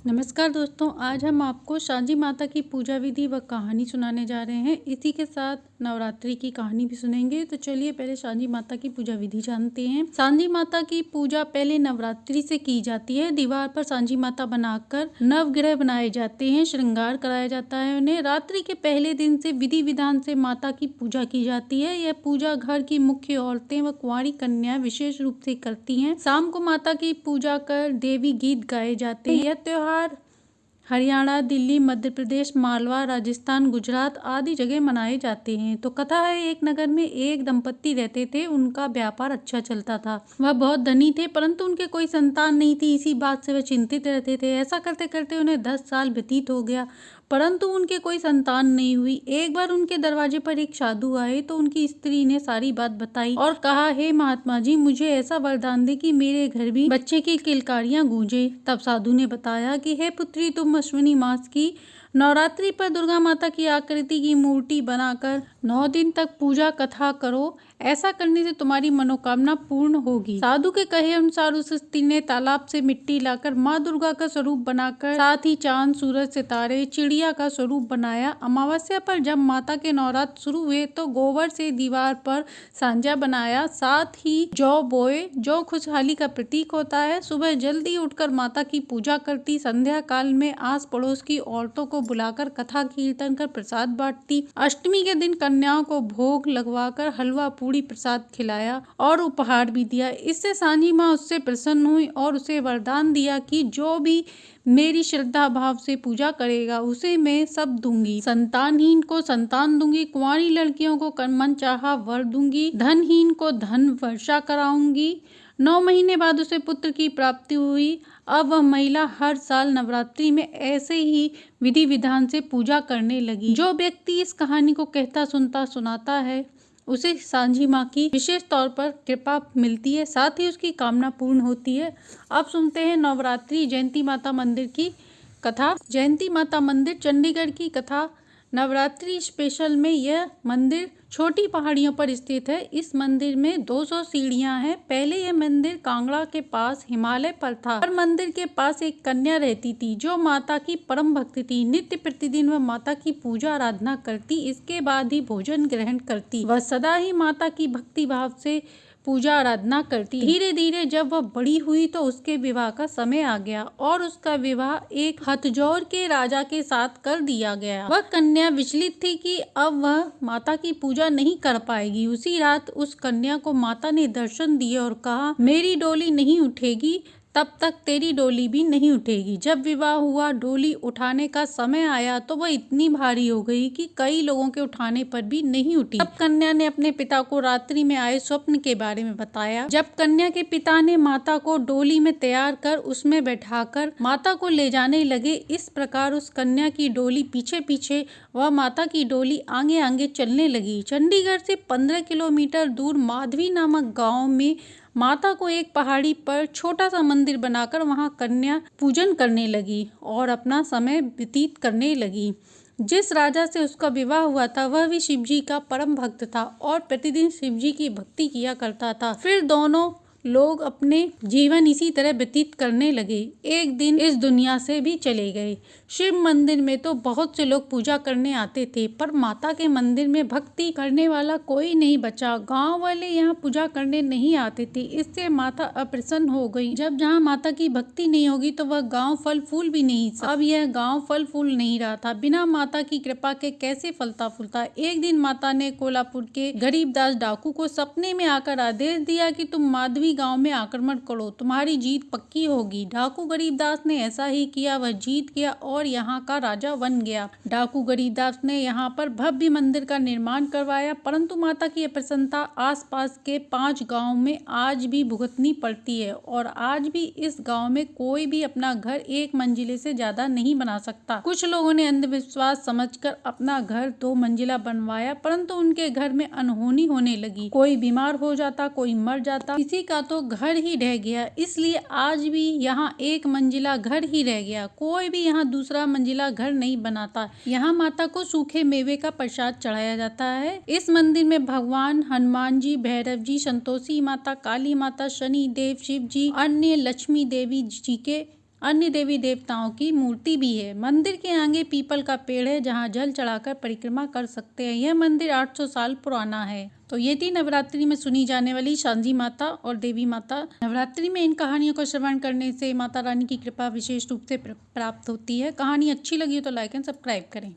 नमस्कार दोस्तों, आज हम आपको सांझी माता की पूजा विधि व कहानी सुनाने जा रहे हैं। इसी के साथ नवरात्रि की कहानी भी सुनेंगे। तो चलिए पहले सांझी माता की पूजा विधि जानते हैं। सांझी माता की पूजा पहले नवरात्रि से की जाती है। दीवार पर सांझी माता बनाकर नवग्रह बनाए जाते हैं, श्रृंगार कराया जाता है उन्हें। रात्रि के पहले दिन से विधि विधान से माता की पूजा की जाती है। यह पूजा घर की मुख्य औरतें व कुंवारी कन्या विशेष रूप से करती हैं। शाम को माता की पूजा कर देवी गीत गाए जाते हैं। यह त्योहार हरियाणा, दिल्ली, मध्य प्रदेश, मालवा, राजस्थान, गुजरात आदि जगह मनाए जाते हैं। तो कथा है, एक नगर में एक दंपति रहते थे। उनका व्यापार अच्छा चलता था। वह बहुत धनी थे, परंतु उनके कोई संतान नहीं थी। इसी बात से वह चिंतित रहते थे। ऐसा करते करते उन्हें 10 साल व्यतीत हो गया, परंतु उनके कोई संतान नहीं हुई। एक बार उनके दरवाजे पर एक साधु आए तो उनकी स्त्री ने सारी बात बताई और कहा, हे महात्मा जी, मुझे ऐसा वरदान दे कि मेरे घर भी बच्चे की किलकारियां गूंजे। तब साधु ने बताया कि हे पुत्री, तुम अश्विनी मास की नवरात्रि पर दुर्गा माता की आकृति की मूर्ति बनाकर 9 दिन तक पूजा कथा करो। ऐसा करने से तुम्हारी मनोकामना पूर्ण होगी। साधु के कहे अनुसार उस स्त्री ने तालाब से मिट्टी लाकर माँ दुर्गा का स्वरूप बनाकर साथ ही चांद, सूरज, सितारे, चिड़िया का स्वरूप बनाया। अमावस्या पर जब माता के नवरात्र शुरू हुए तो गोबर से दीवार पर सांझा बनाया। साथ ही जौ बोए। जौ खुशहाली का प्रतीक होता है। सुबह जल्दी उठकर माता की पूजा करती। संध्या काल में आस पड़ोस की औरतों को बुलाकर कथा कीर्तन कर प्रसाद बांटती। अष्टमी के दिन कन्याओं को भोग लगवाकर हलवा पूड़ी प्रसाद खिलाया और उपहार भी दिया। इससे सांझी माँ उससे प्रसन्न हुई और उसे वरदान दिया कि जो भी मेरी श्रद्धा भाव से पूजा करेगा उसे मैं सब दूंगी। संतानहीन को संतान दूंगी, कुंवारी लड़कियों को मन चाहा वर दूंगी, धनहीन को धन वर्षा कराऊंगी। 9 महीने बाद उसे पुत्र की प्राप्ति हुई। अब वह महिला हर साल नवरात्रि में ऐसे ही विधि विधान से पूजा करने लगी। जो व्यक्ति इस कहानी को कहता सुनता सुनाता है उसे सांझी माँ की विशेष तौर पर कृपा मिलती है, साथ ही उसकी कामना पूर्ण होती है। अब सुनते हैं नवरात्रि जयंती माता मंदिर की कथा। जयंती माता मंदिर चंडीगढ़ की कथा। नवरात्रि स्पेशल में यह मंदिर छोटी पहाड़ियों पर स्थित है। इस मंदिर में 200 सीढ़ियां हैं। पहले यह मंदिर कांगड़ा के पास हिमालय पर था और मंदिर के पास एक कन्या रहती थी जो माता की परम भक्त थी। नित्य प्रतिदिन वह माता की पूजा आराधना करती, इसके बाद ही भोजन ग्रहण करती। वह सदा ही माता की भक्ति भाव से पूजा आराधना करती। धीरे धीरे जब वह बड़ी हुई तो उसके विवाह का समय आ गया और उसका विवाह एक हथजौर के राजा के साथ कर दिया गया। वह कन्या विचलित थी कि अब वह माता की पूजा नहीं कर पाएगी। उसी रात उस कन्या को माता ने दर्शन दिए और कहा, मेरी डोली नहीं उठेगी तब तक तेरी डोली भी नहीं उठेगी। जब विवाह हुआ, डोली उठाने का समय आया तो वह इतनी भारी हो गई कि कई लोगों के उठाने पर भी नहीं उठी। तब कन्या ने अपने पिता को रात्रि में आए स्वप्न के बारे में बताया। जब कन्या के पिता ने माता को डोली में तैयार कर उसमें बैठाकर माता को ले जाने लगे। इस प्रकार उस कन्या की डोली पीछे पीछे व माता की डोली आगे आगे चलने लगी। चंडीगढ़ से 15 किलोमीटर दूर माधवी नामक गाँव में माता को एक पहाड़ी पर छोटा सा मंदिर बनाकर वहां कन्या पूजन करने लगी और अपना समय व्यतीत करने लगी। जिस राजा से उसका विवाह हुआ था वह भी शिवजी का परम भक्त था और प्रतिदिन शिवजी की भक्ति किया करता था। फिर दोनों लोग अपने जीवन इसी तरह व्यतीत करने लगे। एक दिन इस दुनिया से भी चले गए। शिव मंदिर में तो बहुत से लोग पूजा करने आते थे, पर माता के मंदिर में भक्ति करने वाला कोई नहीं बचा। गांव वाले यहाँ पूजा करने नहीं आते थे, इससे माता अप्रसन्न हो गई। जब जहाँ माता की भक्ति नहीं होगी तो वह गांव फल फूल भी नहीं। अब यह गांव फल फूल नहीं रहा था। बिना माता की कृपा के कैसे फलता फूलता। एक दिन माता ने कोल्हापुर के गरीबदास डाकू को सपने में आकर आदेश दिया कि तुम माधवी गांव में आक्रमण करो, तुम्हारी जीत पक्की होगी। डाकू गरीबदास ने ऐसा ही किया। वह जीत गया और यहाँ का राजा बन गया। डाकू गरीबदास ने यहाँ पर भव्य मंदिर का निर्माण करवाया, परंतु माता की अप्रसन्नता आसपास के 5 गांव में आज भी भुगतनी पड़ती है और आज भी इस गांव में कोई भी अपना घर 1 मंजिले से ज्यादा नहीं बना सकता। कुछ लोगों ने अंधविश्वास समझकर अपना घर 2 मंजिला बनवाया, परंतु उनके घर में अनहोनी होने लगी। कोई बीमार हो जाता, कोई मर जाता, किसी का तो घर ही रह गया। इसलिए आज भी यहाँ 1 मंजिला घर ही रह गया। कोई भी यहाँ दूसरा मंजिला घर नहीं बनाता। यहाँ माता को सूखे मेवे का प्रसाद चढ़ाया जाता है। इस मंदिर में भगवान हनुमान जी, भैरव जी, संतोषी माता, काली माता, शनि देव, शिव जी, अन्य लक्ष्मी देवी जी के अन्य देवी देवताओं की मूर्ति भी है। मंदिर के आगे पीपल का पेड़ है जहाँ जल चढ़ाकर परिक्रमा कर सकते हैं। यह मंदिर 800 साल पुराना है। तो ये थी नवरात्रि में सुनी जाने वाली सांझी माता और देवी माता। नवरात्रि में इन कहानियों को श्रवण करने से माता रानी की कृपा विशेष रूप से प्राप्त होती है। कहानी अच्छी लगी हो तो लाइक एंड सब्सक्राइब करें।